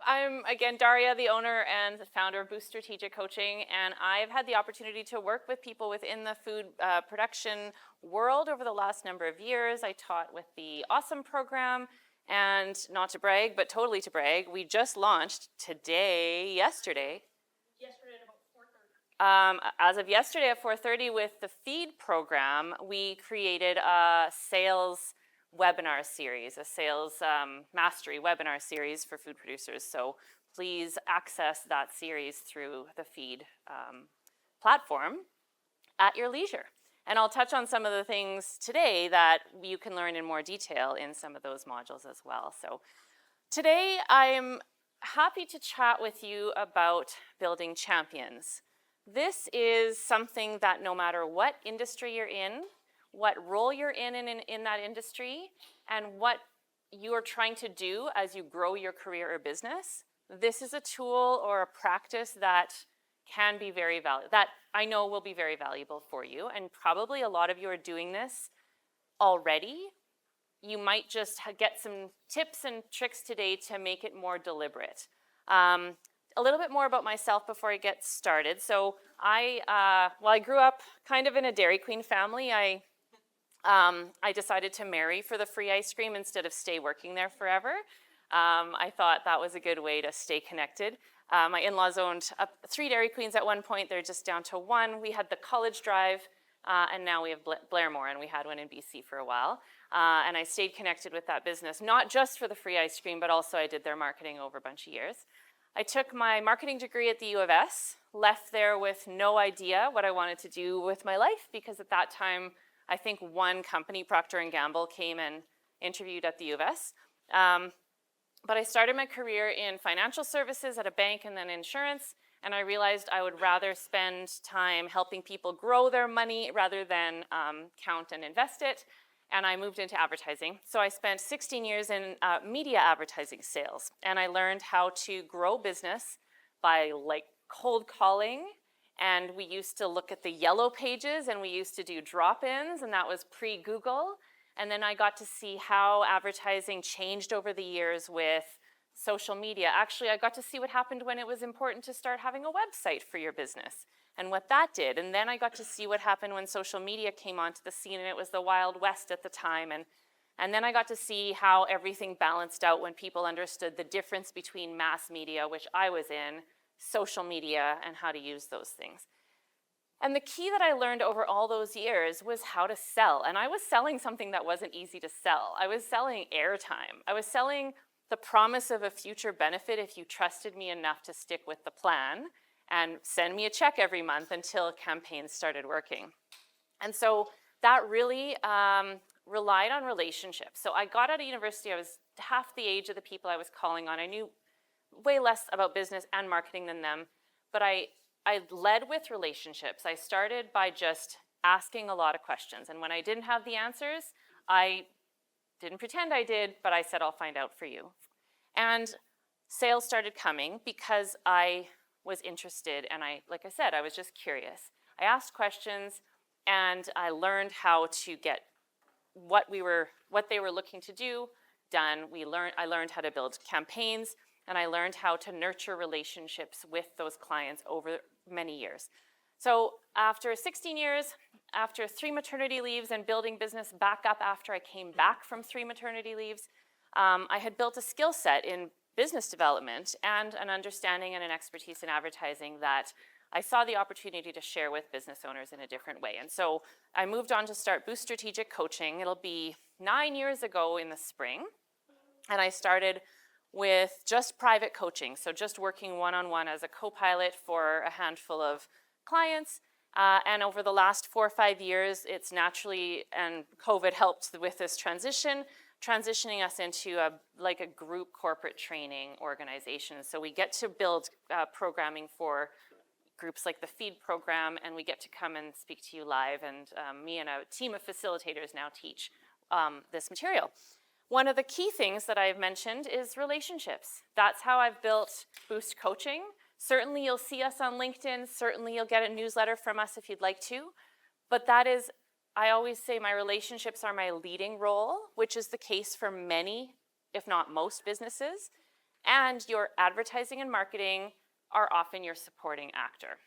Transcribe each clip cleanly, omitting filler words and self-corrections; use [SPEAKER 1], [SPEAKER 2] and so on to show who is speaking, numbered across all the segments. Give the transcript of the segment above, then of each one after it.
[SPEAKER 1] I'm, again, Daria, the owner and the founder of Boost Strategic Coaching, and I've had the opportunity to work with people within the food production world over the last number of years. I taught with the Awesome program, and not to brag, but totally to brag, we just launched yesterday at about 4:30. As of yesterday at 4:30 with the Feed program, we created a sales webinar series, a sales mastery webinar series for food producers. So please access that series through the Feed platform at your leisure. And I'll touch on some of the things today that you can learn in more detail in some of those modules as well. So today I'm happy to chat with you about building champions. This is something that no matter what industry you're in, what role you're in that industry, and what you're trying to do as you grow your career or business, this is a tool or a practice that can be very valuable, that I know will be very valuable for you, and probably a lot of you are doing this already. You might just get some tips and tricks today to make it more deliberate. A little bit more about myself before I get started. So I grew up kind of in a Dairy Queen family. I decided to marry for the free ice cream instead of stay working there forever. I thought that was a good way to stay connected. My in-laws owned 3 Dairy Queens at one point. They're just down to 1. We had the College Drive, and now we have Blairmore, and we had one in BC for a while. And I stayed connected with that business, not just for the free ice cream, but also I did their marketing over a bunch of years. I took my marketing degree at the U of S, left there with no idea what I wanted to do with my life, because at that time, I think one company, Procter & Gamble, came and interviewed at the U of S. But I started my career in financial services at a bank and then insurance, and I realized I would rather spend time helping people grow their money rather than count and invest it, and I moved into advertising. So I spent 16 years in media advertising sales, and I learned how to grow business by cold calling, and we used to look at the yellow pages, and we used to do drop-ins, and that was pre-Google. And then I got to see how advertising changed over the years with social media. Actually, I got to see what happened when it was important to start having a website for your business and what that did. And then I got to see what happened when social media came onto the scene, and it was the Wild West at the time. And then I got to see how everything balanced out when people understood the difference between mass media, which I was in, social media, and how to use those things. And the key that I learned over all those years was how to sell. And I was selling something that wasn't easy to sell. I was selling airtime. I was selling the promise of a future benefit if you trusted me enough to stick with the plan and send me a check every month until campaigns started working. And so that really relied on relationships. So I got out of university, I was half the age of the people I was calling on. I knew way less about business and marketing than them, but I led with relationships. I started by just asking a lot of questions, and when I didn't have the answers, I didn't pretend I did, but I said, I'll find out for you. And sales started coming because I was interested, and like I said, I was just curious. I asked questions, and I learned how to get what they were looking to do done. I learned how to build campaigns, and I learned how to nurture relationships with those clients over many years. So after 16 years, after 3 maternity leaves and building business back up after I came back from 3 maternity leaves, I had built a skill set in business development and an understanding and an expertise in advertising that I saw the opportunity to share with business owners in a different way. And so I moved on to start Boost Strategic Coaching. It'll be 9 years ago in the spring. And I started with just private coaching, so just working one-on-one as a co-pilot for a handful of clients. And over the last 4 or 5 years, it's naturally, and COVID helped with this transitioning us into a group corporate training organization. So we get to build programming for groups like the Feed program, and we get to come and speak to you live, and me and a team of facilitators now teach this material. One of the key things that I've mentioned is relationships. That's how I've built Boost Coaching. Certainly you'll see us on LinkedIn. Certainly you'll get a newsletter from us if you'd like to. But that is, I always say my relationships are my leading role, which is the case for many, if not most businesses. And your advertising and marketing are often your supporting actor.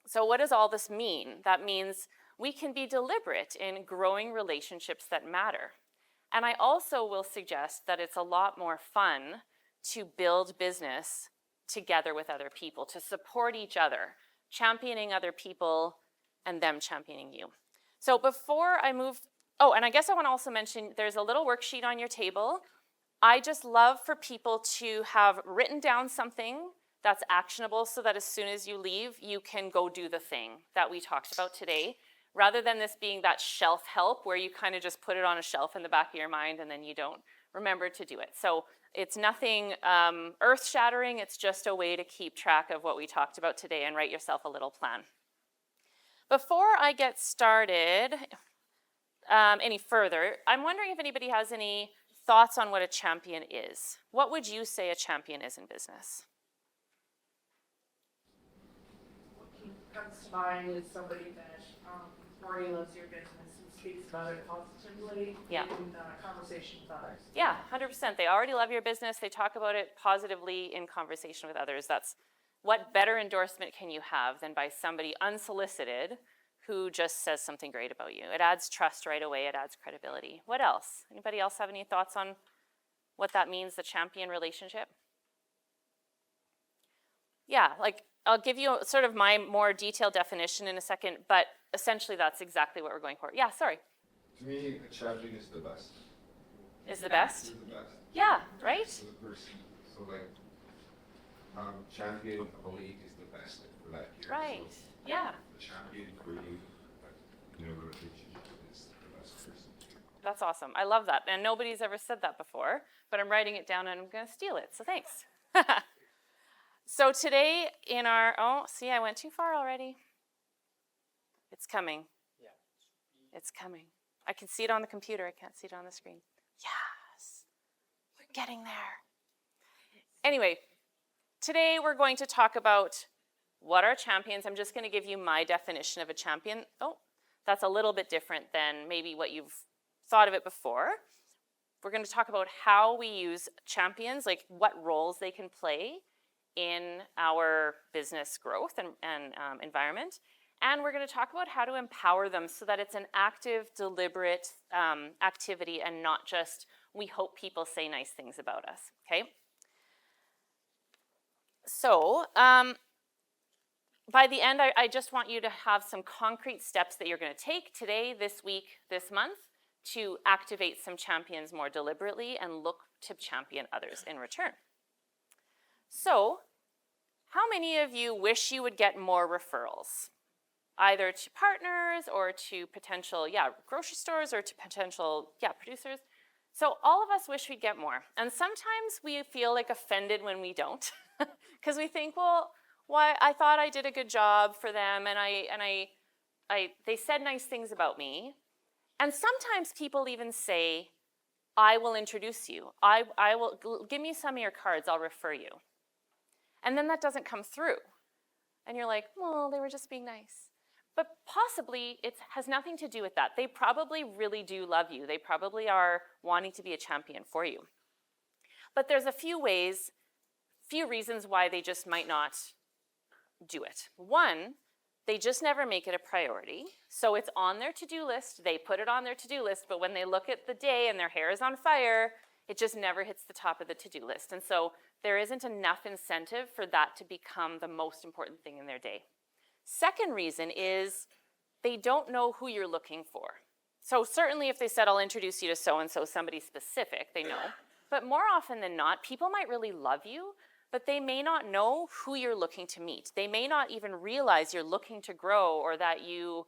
[SPEAKER 1] So what does all this mean? That means we can be deliberate in growing relationships that matter. And I also will suggest that it's a lot more fun to build business together with other people, to support each other, championing other people and them championing you. So before I move, oh, and I guess I want to also mention there's a little worksheet on your table. I just love for people to have written down something that's actionable so that as soon as you leave, you can go do the thing that we talked about today, rather than this being that shelf help where you kind of just put it on a shelf in the back of your mind and then you don't remember to do it. So it's nothing earth-shattering, it's just a way to keep track of what we talked about today and write yourself a little plan. Before I get started any further, I'm wondering if anybody has any thoughts on what a champion is. What would you say a champion is in business?
[SPEAKER 2] What comes to mind is somebody that already loves your business and speaks about it positively
[SPEAKER 1] Yeah.
[SPEAKER 2] in conversation with others.
[SPEAKER 1] Yeah, 100%. They already love your business. They talk about it positively in conversation with others. That's what better endorsement can you have than by somebody unsolicited who just says something great about you? It adds trust right away. It adds credibility. What else? Anybody else have any thoughts on what that means, the champion relationship? Yeah, like I'll give you sort of my more detailed definition in a second, but essentially that's exactly what we're going for. Yeah, sorry.
[SPEAKER 3] To me, a champion is the best.
[SPEAKER 1] Is the best?
[SPEAKER 3] Is the best.
[SPEAKER 1] Yeah, right?
[SPEAKER 3] So the person, so like, champion of a league is the best for that year.
[SPEAKER 1] Right,
[SPEAKER 3] So
[SPEAKER 1] yeah.
[SPEAKER 3] the champion for you, the relationship is the best person.
[SPEAKER 1] That's awesome. I love that. And nobody's ever said that before, but I'm writing it down and I'm going to steal it, so thanks. So today in our, oh, see, I went too far already. It's coming.
[SPEAKER 4] Yeah.
[SPEAKER 1] It's coming. I can see it on the computer. I can't see it on the screen. Yes, we're getting there. Anyway, today we're going to talk about what are champions. I'm just going to give you my definition of a champion. Oh, that's a little bit different than maybe what you've thought of it before. We're going to talk about how we use champions, like what roles they can play in our business growth and environment. And we're going to talk about how to empower them so that it's an active, deliberate activity and not just we hope people say nice things about us, okay? So by the end, I just want you to have some concrete steps that you're going to take today, this week, this month, to activate some champions more deliberately and look to champion others in return. So, how many of you wish you would get more referrals? Either to partners or to potential, grocery stores or to potential, producers. So all of us wish we'd get more. And sometimes we feel like offended when we don't because we think, well, why, I thought I did a good job for them and they said nice things about me. And sometimes people even say, I will introduce you. I will, give me some of your cards, I'll refer you. And then that doesn't come through. And you're like, well, they were just being nice. But possibly it has nothing to do with that. They probably really do love you. They probably are wanting to be a champion for you. But there's a few reasons why they just might not do it. One, they just never make it a priority. So it's on their to-do list. They put it on their to-do list, but when they look at the day and their hair is on fire, it just never hits the top of the to-do list. And so there isn't enough incentive for that to become the most important thing in their day. Second reason is they don't know who you're looking for. So certainly if they said, I'll introduce you to so-and-so, somebody specific, they know. But more often than not, people might really love you, but they may not know who you're looking to meet. They may not even realize you're looking to grow or that you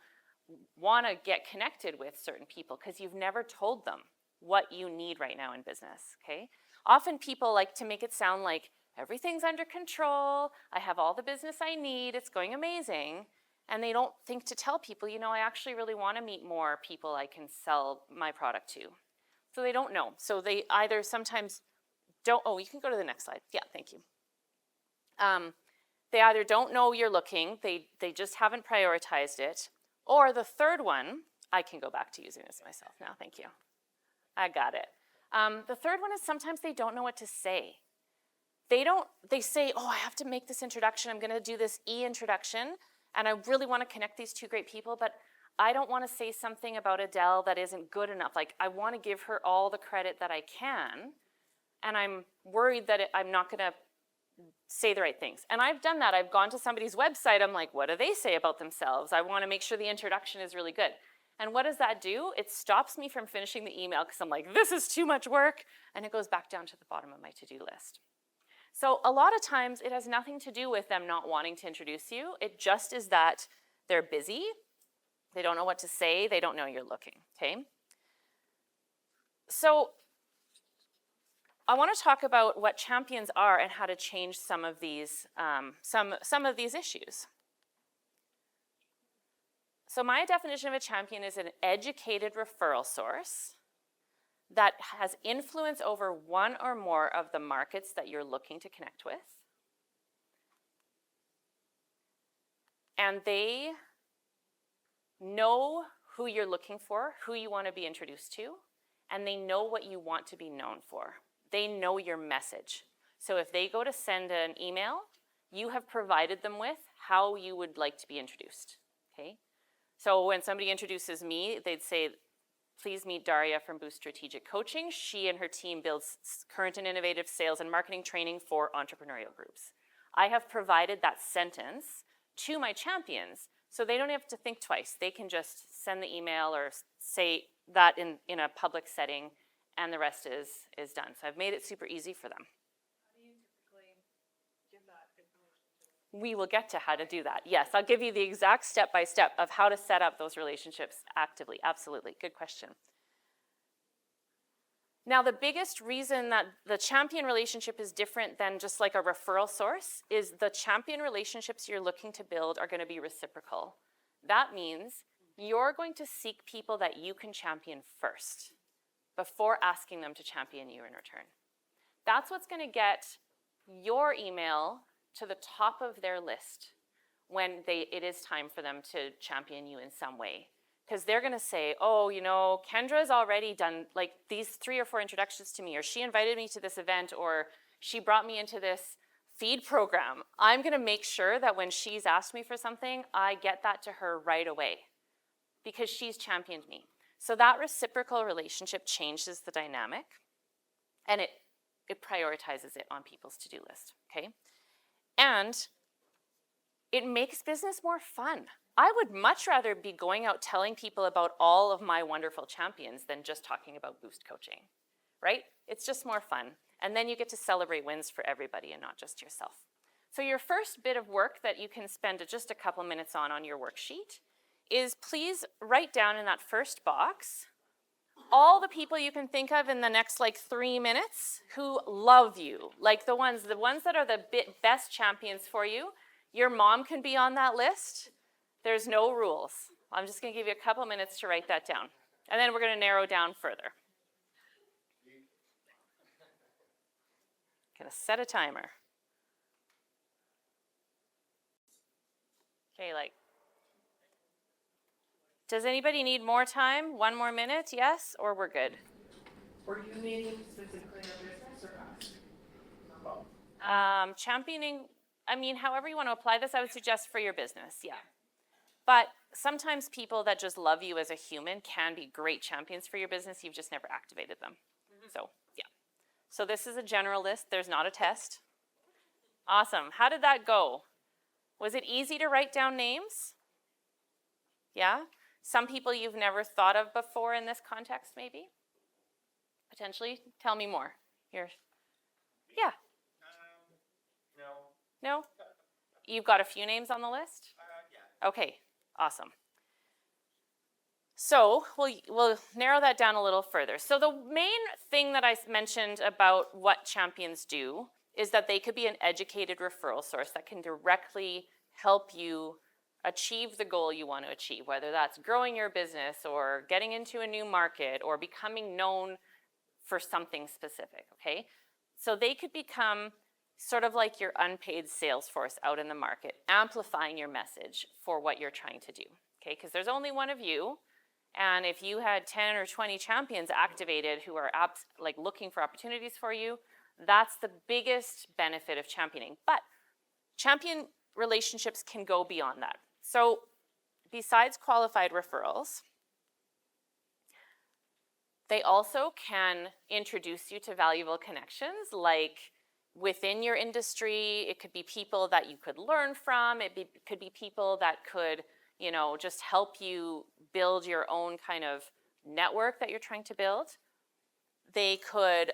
[SPEAKER 1] want to get connected with certain people because you've never told them what you need right now in business, okay? Often people like to make it sound like everything's under control, I have all the business I need, it's going amazing, and they don't think to tell people, I actually really want to meet more people I can sell my product to. So they don't know. So they either sometimes don't, oh, you can go to the next slide. Yeah, thank you. They either don't know you're looking, they just haven't prioritized it, or the third one, I can go back to using this myself now, thank you. I got it. The third one is sometimes they don't know what to say. they say, oh, I have to make this introduction. I'm going to do this e-introduction, and I really want to connect these two great people, but I don't want to say something about Adele that isn't good enough. Like, I want to give her all the credit that I can, and I'm worried that I'm not going to say the right things. And I've done that. I've gone to somebody's website. I'm like, what do they say about themselves? I want to make sure the introduction is really good. And what does that do? It stops me from finishing the email because I'm like, this is too much work, and it goes back down to the bottom of my to-do list. So a lot of times it has nothing to do with them not wanting to introduce you. It just is that they're busy, they don't know what to say, they don't know you're looking, okay? So I want to talk about what champions are and how to change some of these, some of these issues. So my definition of a champion is an educated referral source that has influence over one or more of the markets that you're looking to connect with. And they know who you're looking for, who you want to be introduced to, and they know what you want to be known for. They know your message. So if they go to send an email, you have provided them with how you would like to be introduced, okay? So when somebody introduces me, they'd say, please meet Daria from Boost Strategic Coaching. She and her team builds current and innovative sales and marketing training for entrepreneurial groups. I have provided that sentence to my champions, so they don't have to think twice. They can just send the email or say that in a public setting, and the rest is done. So I've made it super easy for them.
[SPEAKER 2] How do you typically give that information to?
[SPEAKER 1] We will get to how to do that. Yes, I'll give you the exact step-by-step of how to set up those relationships actively. Absolutely, good question. Now, the biggest reason that the champion relationship is different than just like a referral source is the champion relationships you're looking to build are going to be reciprocal. That means you're going to seek people that you can champion first before asking them to champion you in return. That's what's going to get your email to the top of their list when it is time for them to champion you in some way. Because they're going to say, oh, you know, Kendra's already done like these 3 or 4 introductions to me, or she invited me to this event, or she brought me into this feed program. I'm going to make sure that when she's asked me for something, I get that to her right away because she's championed me. So that reciprocal relationship changes the dynamic, and it prioritizes it on people's to-do list, okay? And it makes business more fun. I would much rather be going out telling people about all of my wonderful champions than just talking about Boost coaching, right? It's just more fun. And then you get to celebrate wins for everybody and not just yourself. So your first bit of work that you can spend just a couple minutes on your worksheet is please write down in that first box all the people you can think of in the next like 3 minutes who love you, like the ones that are the best champions for you. Your mom can be on that list. There's no rules. I'm just going to give you a couple minutes to write that down, and then we're going to narrow down further. Going to set a timer. Okay, like. Does anybody need more time? 1 more minute, yes, or we're good?
[SPEAKER 2] Were you meaning specifically a business or us?
[SPEAKER 1] Championing, I mean, however you want to apply this, I would suggest for your business, yeah. But sometimes people that just love you as a human can be great champions for your business. You've just never activated them. So, yeah. So this is a general list. There's not a test. Awesome. How did that go? Was it easy to write down names? Yeah? Some people you've never thought of before in this context, maybe? Potentially? Tell me more. Here. Yeah. No? You've got a few names on the list? Yeah. Okay, awesome. So we'll narrow that down a little further. So the main thing that I mentioned about what champions do is that they could be an educated referral source that can directly help you achieve the goal you want to achieve, whether that's growing your business or getting into a new market or becoming known for something specific, okay? So they could become sort of like your unpaid sales force out in the market, amplifying your message for what you're trying to do, okay? Because there's only one of you, and if you had 10 or 20 champions activated who are looking for opportunities for you, That's the biggest benefit of championing. But champion relationships can go beyond that. So besides qualified referrals, they also can introduce you to valuable connections, like within your industry. It could be people that you could learn from. Could be people that could, just help you build your own kind of network that you're trying to build. They could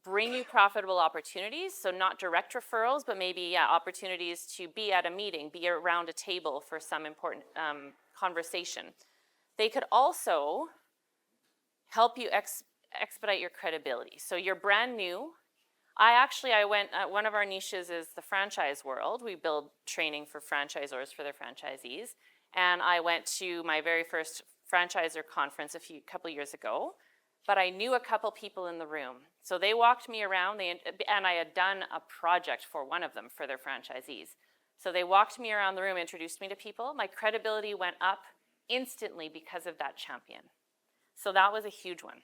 [SPEAKER 1] bring you profitable opportunities, so not direct referrals, but maybe opportunities to be at a meeting, be around a table for some important conversation. They could also help you expedite your credibility. So you're brand new. I went, one of our niches is the franchise world. We build training for franchisors for their franchisees. And I went to my very first franchisor conference a couple years ago, but I knew a couple people in the room. So they walked me around, and I had done a project for one of them for their franchisees. So they walked me around the room, introduced me to people. My credibility went up instantly because of that champion. So that was a huge one.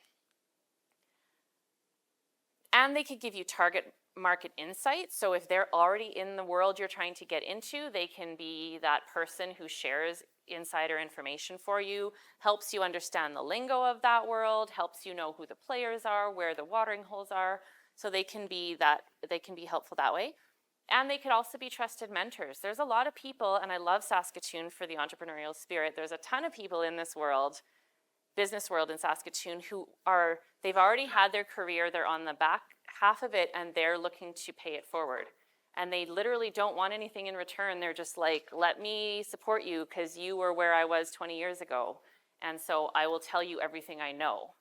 [SPEAKER 1] And they could give you target market insight. So if they're already in the world you're trying to get into, they can be that person who shares insider information for you, helps you understand the lingo of that world, helps you know who the players are, where the watering holes are. So they can be helpful that way. And they could also be trusted mentors. There's a lot of people, and I love Saskatoon for the entrepreneurial spirit. There's a ton of people in this world, business world in Saskatoon, they've already had their career, they're on the back half of it, and they're looking to pay it forward. And they literally don't want anything in return. They're just like, let me support you because you were where I was 20 years ago. And so I will tell you everything I know.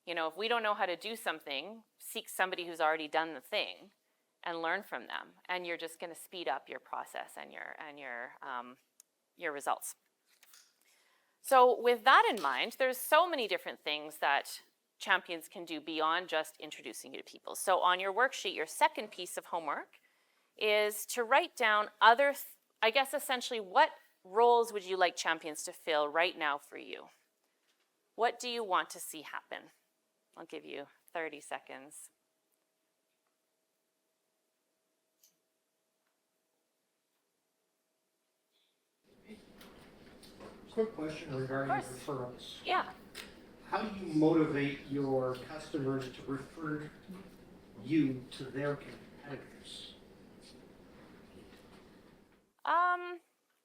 [SPEAKER 1] If we don't know how to do something, seek somebody who's already done the thing and learn from them. And you're just gonna speed up your process and your results. So with that in mind, there's so many different things that champions can do beyond just introducing you to people. So on your worksheet, your second piece of homework is to write down essentially what roles would you like champions to fill right now for you? What do you want to see happen? I'll give you 30 seconds.
[SPEAKER 4] Quick question regarding referrals.
[SPEAKER 1] Yeah.
[SPEAKER 4] How do you motivate your customers to refer you to their competitors?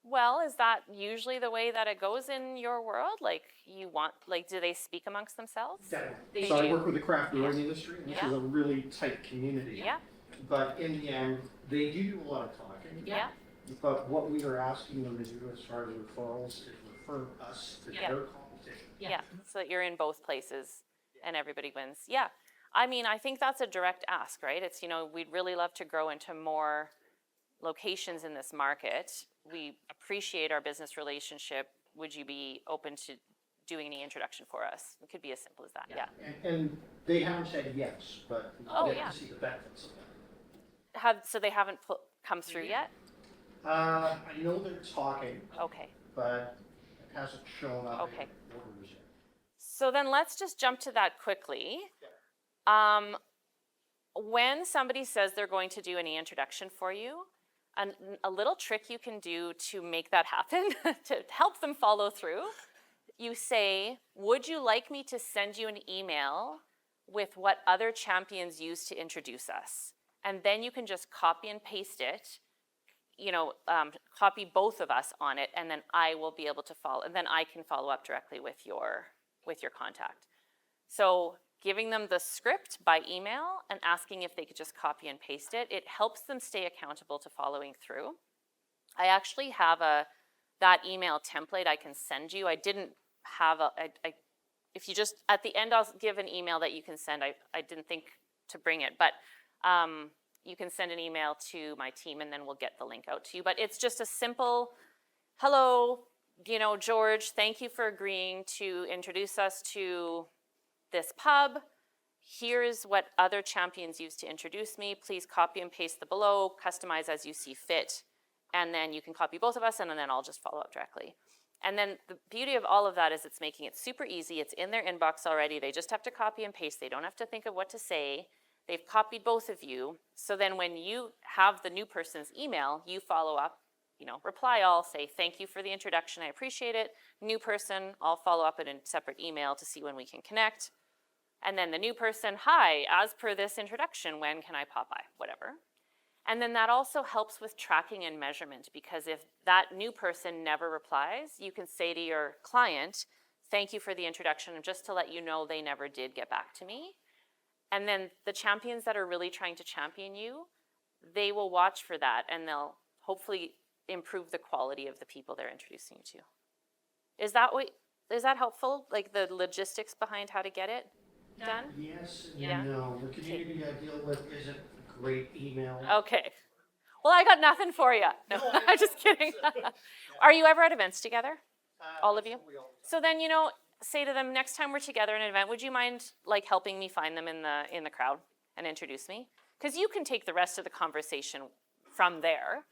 [SPEAKER 1] Well, is that usually the way that it goes in your world? Do they speak amongst themselves?
[SPEAKER 4] Definitely. So I work with the craft brewing industry, which is a really tight community.
[SPEAKER 1] Yeah.
[SPEAKER 4] But in the end, they do a lot of talking.
[SPEAKER 1] Yeah.
[SPEAKER 4] But what we are asking them to do as far as referrals is refer us to their competition.
[SPEAKER 1] Yeah, so that you're in both places and everybody wins. Yeah, I think that's a direct ask, right? It's, we'd really love to grow into more locations in this market. We appreciate our business relationship. Would you be open to doing any introduction for us? It could be as simple as that, yeah.
[SPEAKER 4] And they haven't said yes, but we get to see the benefits of that.
[SPEAKER 1] So they haven't come through yet?
[SPEAKER 4] I know they're talking.
[SPEAKER 1] Okay.
[SPEAKER 4] But it hasn't shown up
[SPEAKER 1] Okay.
[SPEAKER 4] in orders yet.
[SPEAKER 1] So then let's just jump to that quickly. When somebody says they're going to do any introduction for you, a little trick you can do to make that happen, to help them follow through, you say, would you like me to send you an email with what other champions use to introduce us? And then you can just copy and paste it, copy both of us on it, and then I will be able to follow, and then I can follow up directly with your contact. So giving them the script by email and asking if they could just copy and paste it, it helps them stay accountable to following through. I actually have that email template I can send you. I didn't have if you just, at the end I'll give an email that you can send. I didn't think to bring it, but you can send an email to my team and then we'll get the link out to you. But it's just a simple, hello, George, thank you for agreeing to introduce us to this pub. Here's what other champions use to introduce me. Please copy and paste the below, customize as you see fit. And then you can copy both of us and then I'll just follow up directly. And then the beauty of all of that is it's making it super easy. It's in their inbox already. They just have to copy and paste. They don't have to think of what to say. They've copied both of you. So then when you have the new person's email, you follow up, reply all, say, thank you for the introduction, I appreciate it. New person, I'll follow up in a separate email to see when we can connect. And then the new person, hi, as per this introduction, when can I pop by? Whatever. And then that also helps with tracking and measurement, because if that new person never replies, you can say to your client, thank you for the introduction, just to let you know they never did get back to me. And then the champions that are really trying to champion you, they will watch for that, and they'll hopefully improve the quality of the people they're introducing you to. Is that helpful? Like the logistics behind how to get it done?
[SPEAKER 4] Yes and
[SPEAKER 1] Yeah.
[SPEAKER 4] no. The community I deal with isn't a great email.
[SPEAKER 1] Okay. Well, I got nothing for you. No, I'm just kidding. Are you ever at events together? All of you? So then, say to them, next time we're together in an event, would you mind like helping me find them in the crowd and introduce me? Because you can take the rest of the conversation from there.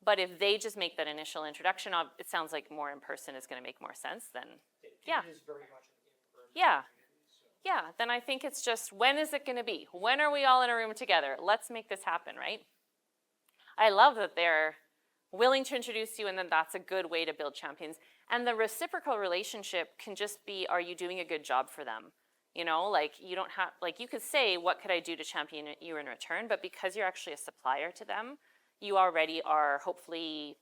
[SPEAKER 1] But if they just make that initial introduction, it sounds like more in person is going to make more sense then. Yeah.
[SPEAKER 4] It is very much an in-person
[SPEAKER 1] Yeah.
[SPEAKER 4] community, so.
[SPEAKER 1] Yeah, then I think it's just, when is it going to be? When are we all in a room together? Let's make this happen, right? I love that they're willing to introduce you, and then that's a good way to build champions. And the reciprocal relationship can just be, are you doing a good job for them? Like you don't have, like you could say, what could I do to champion you in return? But because you're actually a supplier to them, you already are hopefully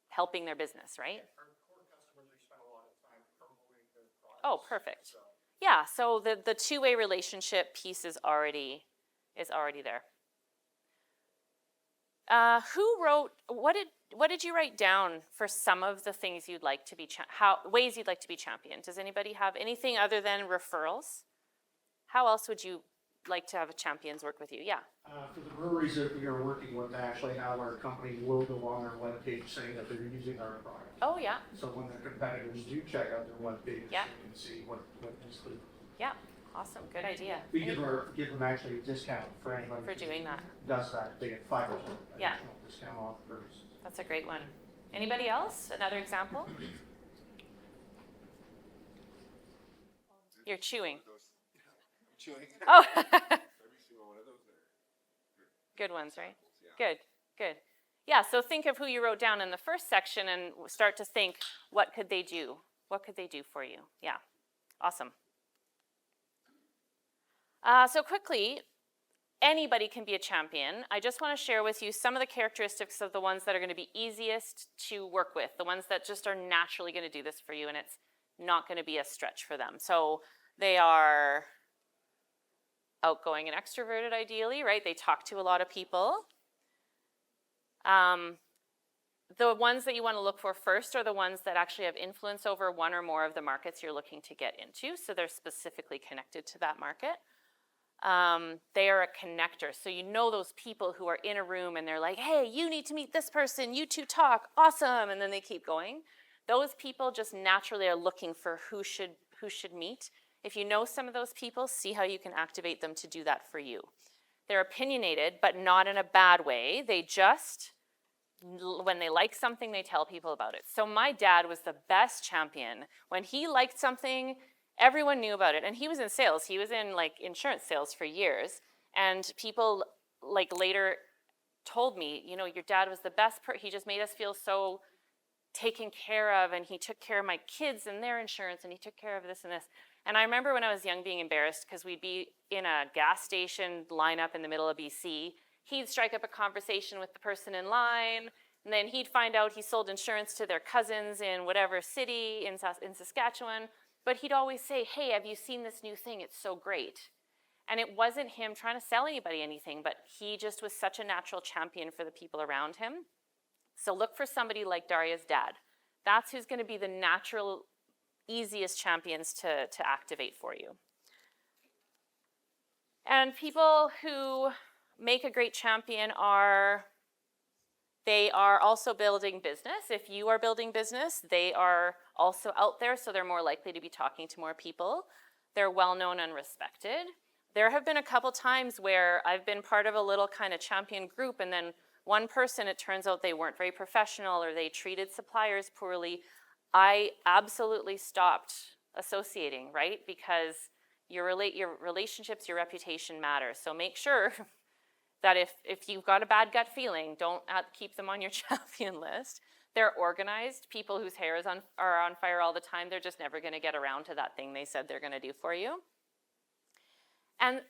[SPEAKER 1] helping their business, right?
[SPEAKER 5] Our core customers, we spend a lot of time promoting their products.
[SPEAKER 1] Oh, perfect.
[SPEAKER 5] So,
[SPEAKER 1] Yeah, so the two-way relationship piece is already there. What did you write down for some of the things you'd like to be ways you'd like to be championed? Does anybody have anything other than referrals? How else would you like to have champions work with you? Yeah.
[SPEAKER 4] For the breweries that we are working with, actually have our company logo on our webpage saying that they're using our product.
[SPEAKER 1] Oh yeah.
[SPEAKER 4] So when their competitors do check out their webpage,
[SPEAKER 1] Yeah.
[SPEAKER 4] they can see what is the.
[SPEAKER 1] Yeah. Awesome. Good idea.
[SPEAKER 4] We give them actually a discount for anybody
[SPEAKER 1] For doing that.
[SPEAKER 4] who does that. They get 5%
[SPEAKER 1] Yeah.
[SPEAKER 4] additional discount off first.
[SPEAKER 1] That's a great one. Anybody else? Another example? You're chewing.
[SPEAKER 3] I'm chewing.
[SPEAKER 1] Oh.
[SPEAKER 3] Every single one of those are
[SPEAKER 1] Good ones, right?
[SPEAKER 3] yeah.
[SPEAKER 1] Good. Yeah, so think of who you wrote down in the first section and start to think, what could they do? What could they do for you? Yeah, awesome. So quickly, anybody can be a champion. I just want to share with you some of the characteristics of the ones that are going to be easiest to work with, the ones that just are naturally going to do this for you, and it's not going to be a stretch for them. So they are outgoing and extroverted, ideally, right? They talk to a lot of people. The ones that you want to look for first are the ones that actually have influence over one or more of the markets you're looking to get into, so they're specifically connected to that market. They are a connector, so you know those people who are in a room and they're like, hey, you need to meet this person, you two talk, awesome, and then they keep going. Those people just naturally are looking for who should meet. If you know some of those people, see how you can activate them to do that for you. They're opinionated, but not in a bad way. They just, when they like something, they tell people about it. So my dad was the best champion. When he liked something, everyone knew about it. And he was in sales. He was in like insurance sales for years. And people like later told me, you know, your dad was the best, he just made us feel so taken care of, and he took care of my kids and their insurance, and he took care of this and this. And I remember when I was young being embarrassed because we'd be in a gas station lineup in the middle of BC. He'd strike up a conversation with the person in line, and then he'd find out he sold insurance to their cousins in whatever city in Saskatchewan. But he'd always say, hey, have you seen this new thing? It's so great. And it wasn't him trying to sell anybody anything, but he just was such a natural champion for the people around him. So look for somebody like Daria's dad. That's who's going to be the natural, easiest champions to activate for you. And people who make a great champion they are also building business. If you are building business, they are also out there, so they're more likely to be talking to more people. They're well-known and respected. There have been a couple times where I've been part of a little kind of champion group, and then one person, it turns out they weren't very professional or they treated suppliers poorly. I absolutely stopped associating, right? Because Your relationships, your reputation matter. So make sure that if you've got a bad gut feeling, don't keep them on your champion list. They're organized. People whose hair are on fire all the time, they're just never going to get around to that thing they said they're going to do for you. And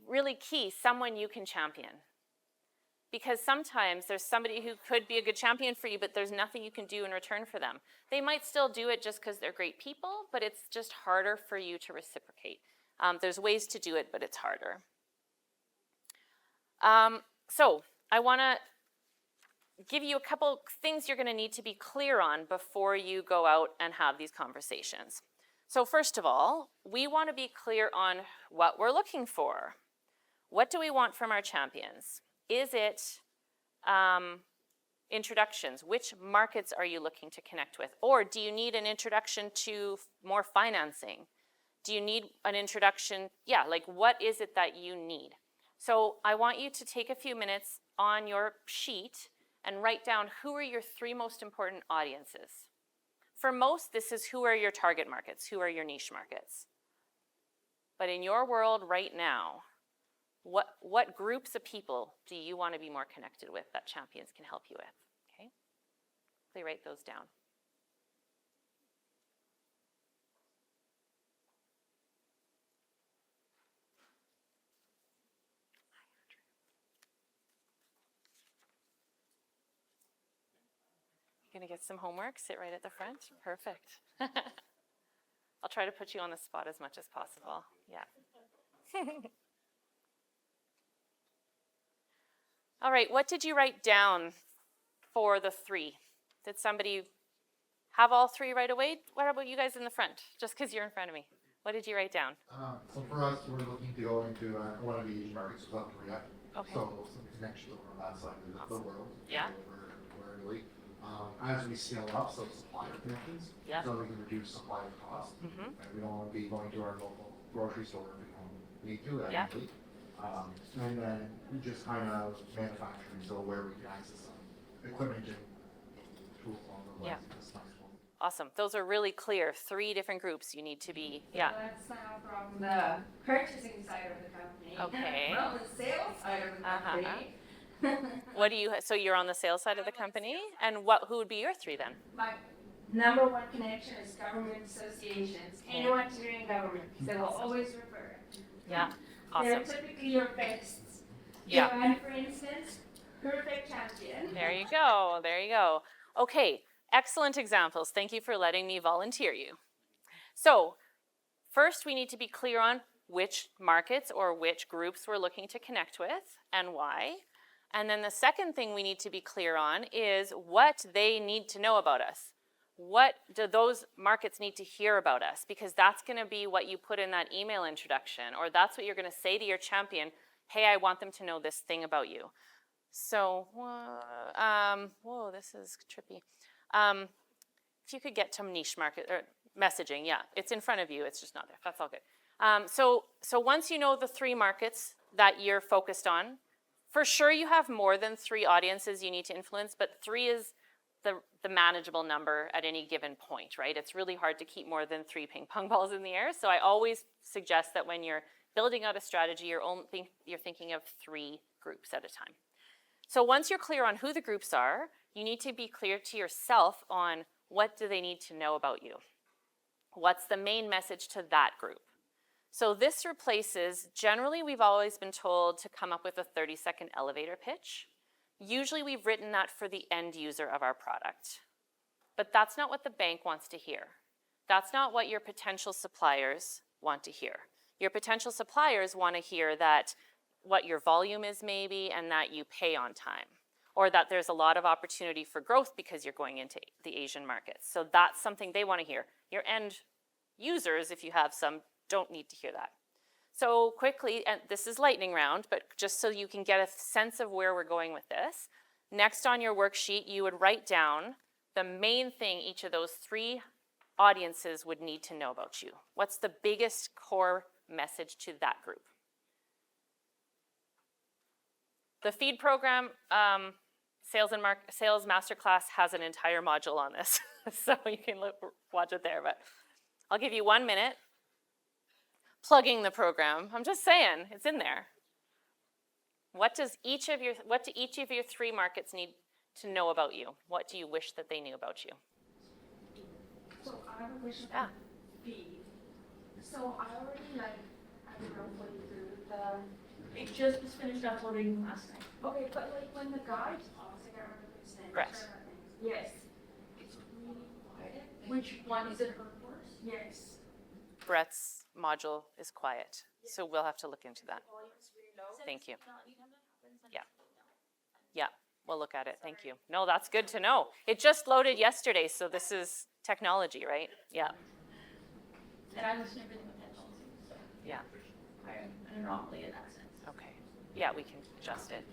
[SPEAKER 1] really key, someone you can champion. Because sometimes there's somebody who could be a good champion for you, but there's nothing you can do in return for them. They might still do it just because they're great people, but it's just harder for you to reciprocate. There's ways to do it, but it's harder. So I want to give you a couple things you're going to need to be clear on before you go out and have these conversations. So first of all, we want to be clear on what we're looking for. What do we want from our champions? Is it introductions? Which markets are you looking to connect with? Or do you need an introduction to more financing? Do you need an introduction? Yeah, like what is it that you need? So I want you to take a few minutes on your sheet and write down who are your 3 most important audiences. For most, this is who are your target markets, who are your niche markets. But in your world right now, what groups of people do you want to be more connected with that champions can help you with? Okay, so write those down. You're gonna get some homework, sit right at the front. Perfect. I'll try to put you on the spot as much as possible. Yeah. All right, what did you write down for the 3? Did somebody have all 3 right away? What about you guys in the front? Just because you're in front of me. What did you write down?
[SPEAKER 5] So for us, we're looking to go into one of the Asian markets with South Korea.
[SPEAKER 1] Okay.
[SPEAKER 5] So some connections over on that side of the world.
[SPEAKER 1] Yeah.
[SPEAKER 5] We're really, as we scale up, so supplier connections.
[SPEAKER 1] Yeah.
[SPEAKER 5] So we can reduce supplier costs.
[SPEAKER 1] Mm-hmm.
[SPEAKER 5] And we don't want to be going to our local grocery store if we don't need to.
[SPEAKER 1] Yeah.
[SPEAKER 5] Actually. And then we just kind of manufacturing, so where we can access some equipment and tools along the way.
[SPEAKER 1] Yeah.
[SPEAKER 5] That's nice.
[SPEAKER 1] Awesome. Those are really clear. 3 different groups you need to be. Yeah.
[SPEAKER 6] That's now from the purchasing side of the company.
[SPEAKER 1] Okay.
[SPEAKER 6] From the sales side of the company.
[SPEAKER 1] What do you? So you're on the sales side of the company, and who would be your 3 then?
[SPEAKER 6] My number 1 connection is government associations. Anyone doing government, they will always refer.
[SPEAKER 1] Yeah.
[SPEAKER 6] They're
[SPEAKER 1] Awesome.
[SPEAKER 6] typically your best.
[SPEAKER 1] Yeah.
[SPEAKER 6] UN, for instance, perfect champion.
[SPEAKER 1] There you go. There you go. Okay. Excellent examples. Thank you for letting me volunteer you. So first we need to be clear on which markets or which groups we're looking to connect with and why. And then the second thing we need to be clear on is what they need to know about us. What do those markets need to hear about us? Because that's going to be what you put in that email introduction, or that's what you're going to say to your champion, hey, I want them to know this thing about you. So, whoa, this is trippy. If you could get to niche market or messaging, yeah, it's in front of you. It's just not there. That's all good. So once you know the 3 markets that you're focused on, for sure you have more than 3 audiences you need to influence, but 3 is the manageable number at any given point, right? It's really hard to keep more than 3 ping pong balls in the air. So I always suggest that when you're building out a strategy, you're thinking of 3 groups at a time. So once you're clear on who the groups are, you need to be clear to yourself on what do they need to know about you. What's the main message to that group? So this replaces, generally we've always been told to come up with a 30-second elevator pitch. Usually we've written that for the end user of our product. But that's not what the bank wants to hear. That's not what your potential suppliers want to hear. Your potential suppliers want to hear that what your volume is maybe and that you pay on time, or that there's a lot of opportunity for growth because you're going into the Asian markets. So that's something they want to hear. Your end users, if you have some, don't need to hear that. So quickly, and this is lightning round, but just so you can get a sense of where we're going with this, next on your worksheet, you would write down the main thing each of those 3 audiences would need to know about you. What's the biggest core message to that group? The feed program, Sales Masterclass has an entire module on this, so you can watch it there, but I'll give you 1 minute. plugging the program. I'm just saying, it's in there. What do each of your 3 markets need to know about you? What do you wish that they knew about you?
[SPEAKER 6] So I have a question
[SPEAKER 1] Yeah.
[SPEAKER 6] for B. So I already I don't know what you do
[SPEAKER 2] It just was finished uploading last night.
[SPEAKER 6] okay, but when the guy talks, I can't remember his name.
[SPEAKER 1] Brett.
[SPEAKER 6] Yes. It's really quiet.
[SPEAKER 2] Which one is it her course?
[SPEAKER 6] Yes.
[SPEAKER 1] Brett's module is quiet, so we'll have to look into that. Thank you. Yeah. Yeah, we'll look at it. Thank you. No, that's good to know. It just loaded yesterday, so this is technology, right? Yeah.
[SPEAKER 2] And I listen to everything with headphones, so
[SPEAKER 1] Yeah.
[SPEAKER 2] I'm an anomaly in that sense.
[SPEAKER 1] Okay. Yeah, we can adjust it.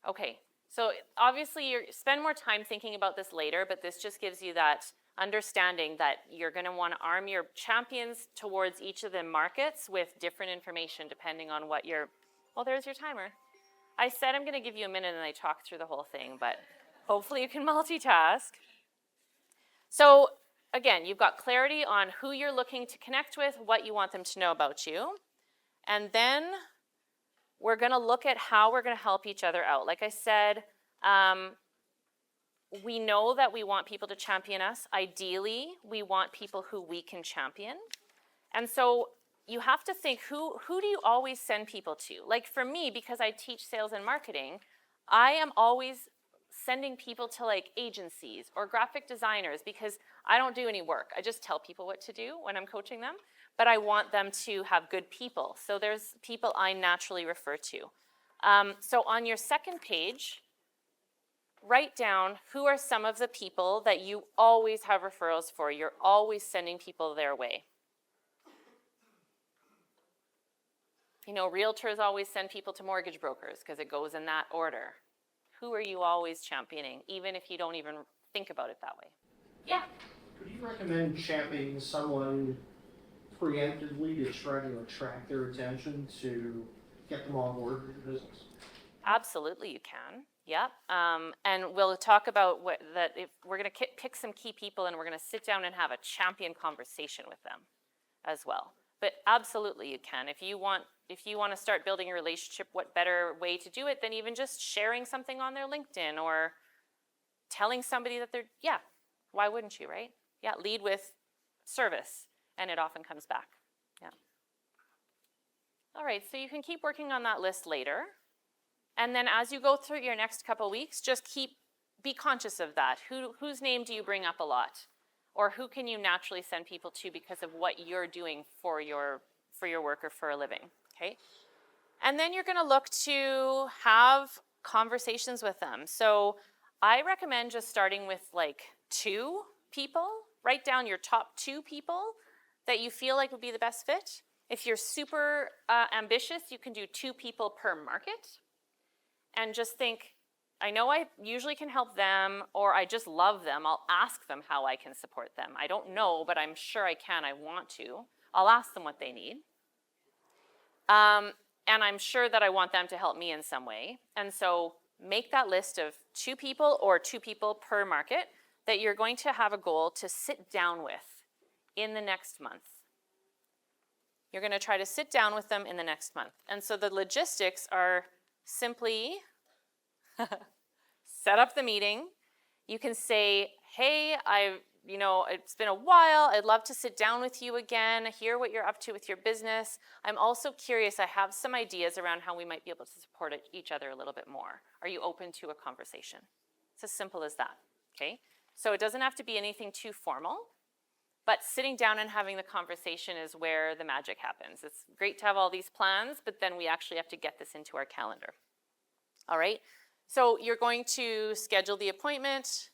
[SPEAKER 1] Okay. So obviously you spend more time thinking about this later, but this just gives you that understanding that you're going to want to arm your champions towards each of the markets with different information depending on what your, well, there's your timer. I said I'm going to give you a minute and I talked through the whole thing, but hopefully you can multitask. So again, you've got clarity on who you're looking to connect with, what you want them to know about you. And then we're going to look at how we're going to help each other out. Like I said, we know that we want people to champion us. Ideally, we want people who we can champion. And so you have to think, who do you always send people to? Like for me, because I teach sales and marketing, I am always sending people to like agencies or graphic designers because I don't do any work. I just tell people what to do when I'm coaching them, but I want them to have good people. So there's people I naturally refer to. So on your second page, write down who are some of the people that you always have referrals for. You're always sending people their way. You know, realtors always send people to mortgage brokers because it goes in that order. Who are you always championing, even if you don't even think about it that way? Yeah.
[SPEAKER 4] Could you recommend championing someone preemptively to try to attract their attention to get them on board with your business?
[SPEAKER 1] Absolutely, you can. Yeah. And we'll talk about that. If we're going to pick some key people and we're going to sit down and have a champion conversation with them as well. But absolutely, you can. If you want to start building a relationship, what better way to do it than even just sharing something on their LinkedIn or telling somebody that they're, yeah, why wouldn't you, right? Yeah, lead with service, and it often comes back. Yeah. All right, so you can keep working on that list later. And then as you go through your next couple weeks, just be conscious of that. Whose name do you bring up a lot? Or who can you naturally send people to because of what you're doing for your work or for a living, okay? And then you're gonna look to have conversations with them. So I recommend just starting with like 2 people. Write down your top 2 people that you feel like would be the best fit. If you're super ambitious, you can do 2 people per market. And just think, I know I usually can help them, or I just love them. I'll ask them how I can support them. I don't know, but I'm sure I can. I want to. I'll ask them what they need. And I'm sure that I want them to help me in some way. And so make that list of 2 people or 2 people per market that you're going to have a goal to sit down with in the next month. You're going to try to sit down with them in the next month. And so the logistics are simply set up the meeting. You can say, hey, it's been a while. I'd love to sit down with you again, hear what you're up to with your business. I'm also curious. I have some ideas around how we might be able to support each other a little bit more. Are you open to a conversation? It's as simple as that, okay? So it doesn't have to be anything too formal, but sitting down and having the conversation is where the magic happens. It's great to have all these plans, but then we actually have to get this into our calendar. All right, so you're going to schedule the appointment.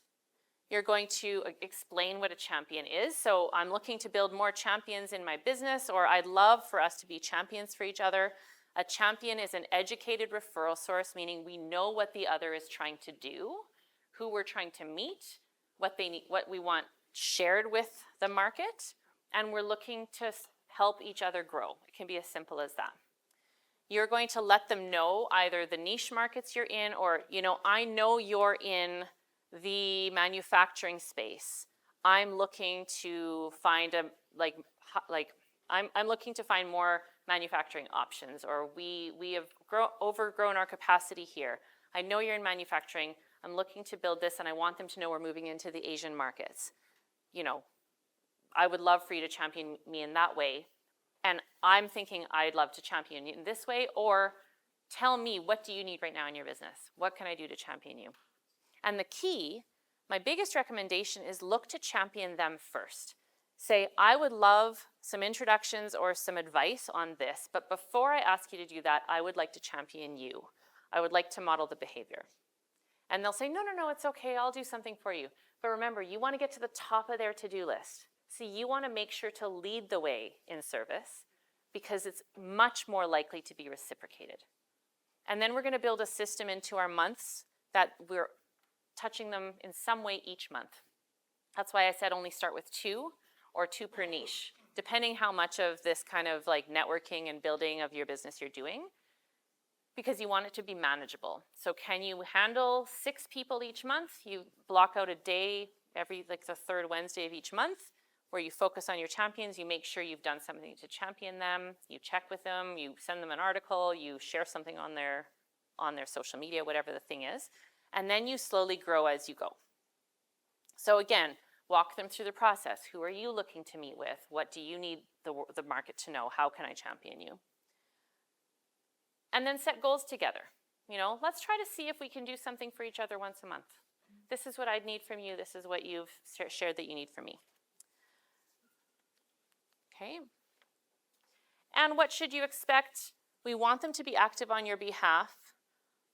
[SPEAKER 1] You're going to explain what a champion is. So I'm looking to build more champions in my business, or I'd love for us to be champions for each other. A champion is an educated referral source, meaning we know what the other is trying to do, who we're trying to meet, what they need, what we want shared with the market, and we're looking to help each other grow. It can be as simple as that. You're going to let them know either the niche markets you're in, or, I know you're in the manufacturing space. I'm looking to find I'm looking to find more manufacturing options, or we have overgrown our capacity here. I know you're in manufacturing. I'm looking to build this, and I want them to know we're moving into the Asian markets. You know, I would love for you to champion me in that way. And I'm thinking I'd love to champion you in this way, or tell me, what do you need right now in your business? What can I do to champion you? And the key, my biggest recommendation is look to champion them first. Say, I would love some introductions or some advice on this, but before I ask you to do that, I would like to champion you. I would like to model the behavior. And they'll say, no, no, no, it's okay, I'll do something for you. But remember, you want to get to the top of their to-do list. So you want to make sure to lead the way in service, because it's much more likely to be reciprocated. And then we're going to build a system into our months that we're touching them in some way each month. That's why I said only start with 2 or 2 per niche, depending how much of this kind of like networking and building of your business you're doing, because you want it to be manageable. So can you handle 6 people each month? You block out a day every, like the 3rd Wednesday of each month, where you focus on your champions. You make sure you've done something to champion them. You check with them, you send them an article, you share something on their social media, whatever the thing is. And then you slowly grow as you go. So again, walk them through the process. Who are you looking to meet with? What do you need the market to know? How can I champion you? And then set goals together. You know, let's try to see if we can do something for each other once a month. This is what I'd need from you. This is what you've shared that you need from me. Okay. And what should you expect? We want them to be active on your behalf.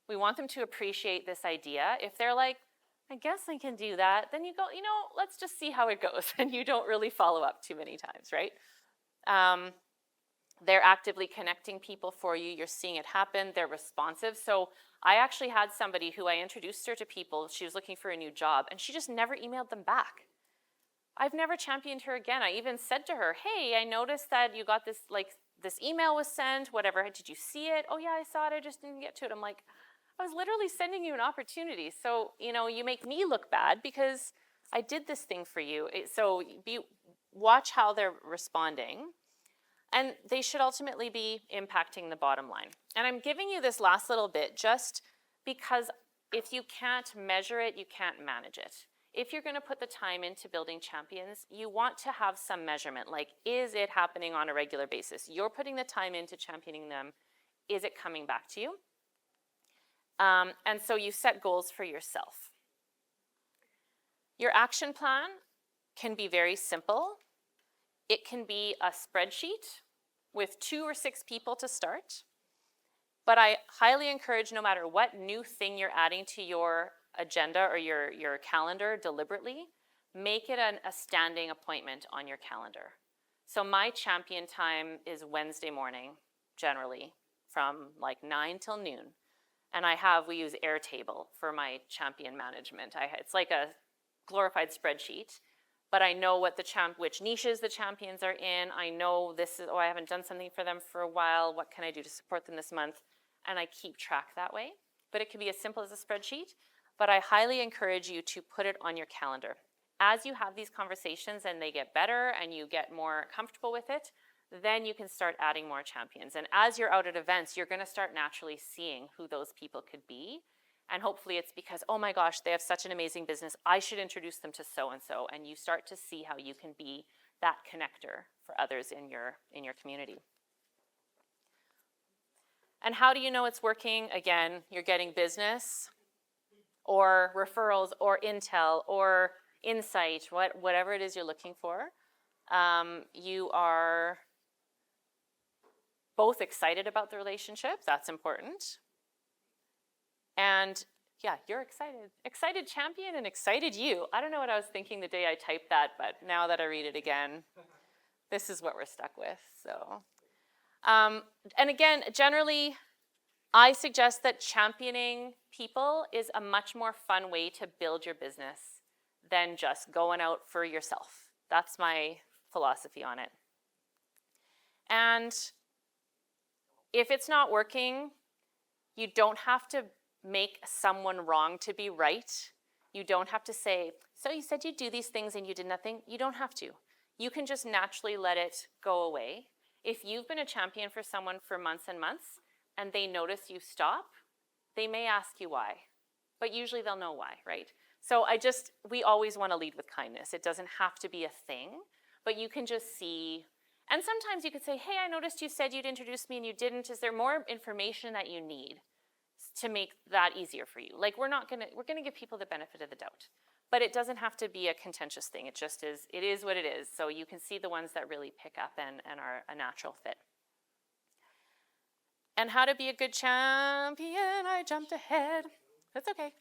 [SPEAKER 1] We want them to appreciate this idea. If they're like, I guess I can do that, then you go, you know, let's just see how it goes. And you don't really follow up too many times, right? They're actively connecting people for you. You're seeing it happen. They're responsive. So I actually had somebody who I introduced her to people. She was looking for a new job, and she just never emailed them back. I've never championed her again. I even said to her, hey, I noticed that you got this, like, this email was sent, whatever. Did you see it? Oh, yeah, I saw it. I just didn't get to it. I'm like, I was literally sending you an opportunity. So, you know, you make me look bad because I did this thing for you. So watch how they're responding. And they should ultimately be impacting the bottom line. And I'm giving you this last little bit just because if you can't measure it, you can't manage it. If you're going to put the time into building champions, you want to have some measurement. Like, is it happening on a regular basis? You're putting the time into championing them. Is it coming back to you? And so you set goals for yourself. Your action plan can be very simple. It can be a spreadsheet with 2 or 6 people to start. But I highly encourage, no matter what new thing you're adding to your agenda or your calendar deliberately, make it a standing appointment on your calendar. So my champion time is Wednesday morning, generally, from like 9 till noon. And we use Airtable for my champion management. It's like a glorified spreadsheet, but I know which niches the champions are in. I know I haven't done something for them for a while. What can I do to support them this month? And I keep track that way. But it can be as simple as a spreadsheet. But I highly encourage you to put it on your calendar. As you have these conversations and they get better and you get more comfortable with it, then you can start adding more champions. And as you're out at events, you're going to start naturally seeing who those people could be. And hopefully it's because, oh my gosh, they have such an amazing business. I should introduce them to so-and-so. And you start to see how you can be that connector for others in your community. And how do you know it's working? Again, you're getting business or referrals or intel or insight, whatever it is you're looking for. You are both excited about the relationship. That's important. And yeah, you're excited. Excited champion and excited you. I don't know what I was thinking the day I typed that, but now that I read it again, this is what we're stuck with. So, and again, generally, I suggest that championing people is a much more fun way to build your business than just going out for yourself. That's my philosophy on it. And if it's not working, you don't have to make someone wrong to be right. You don't have to say, so you said you'd do these things and you did nothing. You don't have to. You can just naturally let it go away. If you've been a champion for someone for months and months and they notice you stop, they may ask you why, but usually they'll know why, right? So we always want to lead with kindness. It doesn't have to be a thing, but you can just see. And sometimes you could say, hey, I noticed you said you'd introduce me and you didn't. Is there more information that you need to make that easier for you? Like we're gonna give people the benefit of the doubt, but it doesn't have to be a contentious thing. It is what it is. So you can see the ones that really pick up and are a natural fit. And how to be a good champion, I jumped ahead. That's okay.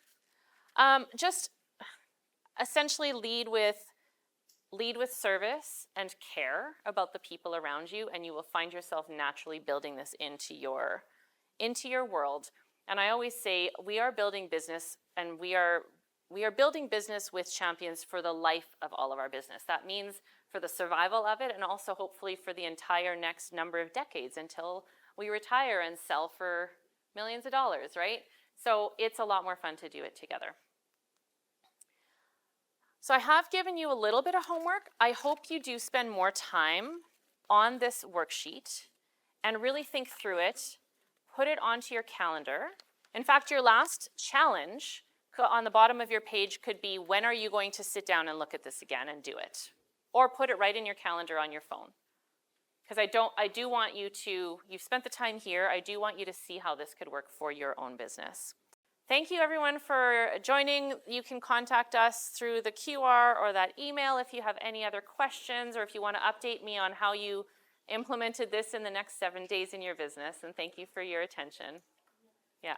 [SPEAKER 1] Just essentially lead with service and care about the people around you, and you will find yourself naturally building this into your world. And I always say we are building business, and we are building business with champions for the life of all of our business. That means for the survival of it, and also hopefully for the entire next number of decades until we retire and sell for millions of dollars, right? So it's a lot more fun to do it together. So I have given you a little bit of homework. I hope you do spend more time on this worksheet and really think through it. Put it onto your calendar. In fact, your last challenge on the bottom of your page could be, when are you going to sit down and look at this again and do it? Or put it right in your calendar on your phone. Because I do want you to, you've spent the time here, I do want you to see how this could work for your own business. Thank you everyone for joining. You can contact us through the QR or that email if you have any other questions, or if you want to update me on how you implemented this in the next 7 days in your business. And thank you for your attention. Yeah.